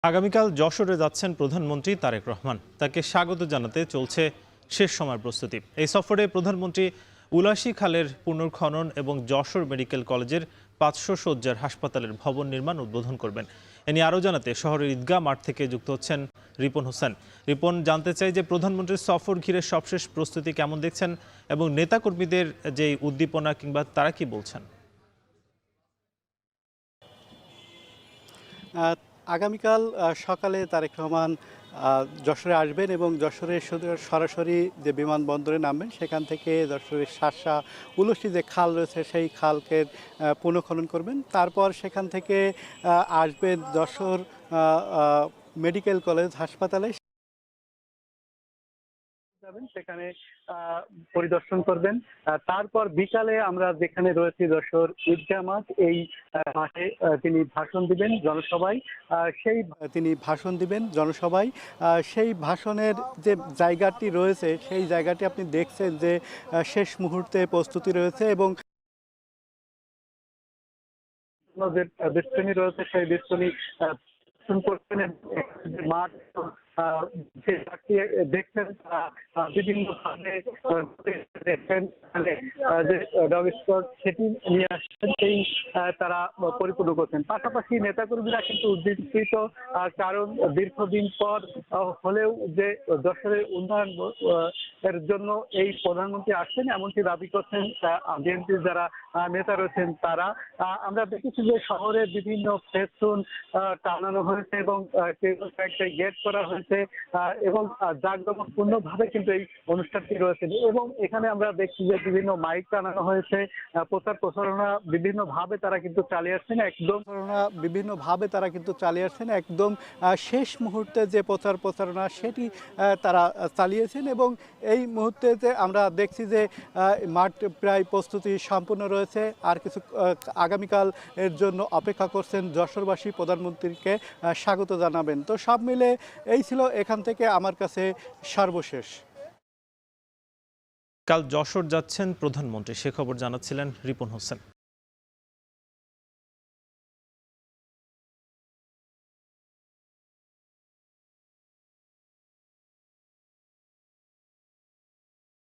আগামীকাল যশোরে যাচ্ছেন প্রধানমন্ত্রী তারেক রহমান। তাকে স্বাগত জানাতে চলছে শেষ সময়ের প্রস্তুতি। এই সফরে প্রধানমন্ত্রী উলাশী খালের পুনর্খনন এবং যশোর মেডিকেল কলেজের ৫০০ শয্যার হাসপাতালের ভবন নির্মাণ উদ্বোধন করবেন। এ নিয়ে আরও জানাতে শহরের ঈদগাহ মাঠ থেকে যুক্ত হচ্ছেন রিপন হোসেন। রিপন, জানতে চাই যে প্রধানমন্ত্রীর সফর ঘিরে সবশেষ প্রস্তুতি কেমন দেখছেন এবং নেতাকর্মীদের যে উদ্দীপনা কিংবা তারা কি বলছেন? আগামীকাল সকালে তারেক রহমান যশোরে আসবেন এবং যশোরে সরাসরি যে বিমানবন্দরে নামবেন, সেখান থেকে যশোরের শার্শা উলসী যে খাল রয়েছে সেই খালকে পুনঃখনন করবেন। তারপর সেখান থেকে আসবেন যশোর মেডিকেল কলেজ হাসপাতালে, সেখানে পরিদর্শন করবেন। তারপর বিকালে আমরা যেখানে রয়েছি যশোর ঈদগাহ মাঠ, এই মাঠে তিনি ভাষণ দিবেন জনসভায়। সেই ভাষণের যে জায়গাটি রয়েছে, সেই জায়গাটি আপনি দেখছেন যে শেষ মুহূর্তে প্রস্তুতি রয়েছে এবং যে বেষ্টনী রয়েছে সেই বেষ্টনী করছেন। মাঠ দেখছেন বিভিন্ন দেখছেন যে ডগ স্কোয়াড সেটি নিয়ে আসছেন, সেই তারা পরিপূর্ণ করছেন। পাশাপাশি নেতাকর্মীরা কিন্তু উদ্দীপিত, কারণ দীর্ঘদিন পর হলেও যে যশোরের উন্নয়ন এর জন্য এই প্রধানমন্ত্রী আসছেন এমনটি দাবি করছেন বিএনপির যারা নেতা রয়েছেন তারা। আমরা দেখেছি যে শহরে বিভিন্ন ফেস্টুন টানানো হয়েছে এবং কয়েকটা গেট করা হয়েছে এবং জাঁকজমকপূর্ণ ভাবে কিন্তু এই অনুষ্ঠানটি রয়েছে এবং এখানে আমরা দেখছি যে বিভিন্ন মাইক টানানো হয়েছে, প্রচার প্রচারণা বিভিন্ন ভাবে তারা কিন্তু চালিয়ে আসছেন একদম শেষ মুহূর্তে যে প্রচার প্রচারণা সেটি তারা চালিয়েছেন এবং এই মুহূর্তে যে আমরা দেখছি যে মাঠ প্রায় প্রস্তুতি সম্পূর্ণ রয়েছে। আর কিছু আগামীকাল এর জন্য অপেক্ষা করছেন যশোরবাসী প্রধানমন্ত্রীকে স্বাগত জানাবেন। তো সব মিলে এই ছিল এখান থেকে আমার কাছে সর্বশেষ। কাল যশোর যাচ্ছেন প্রধানমন্ত্রী, সে খবর জানাচ্ছিলেন রিপন হোসেন।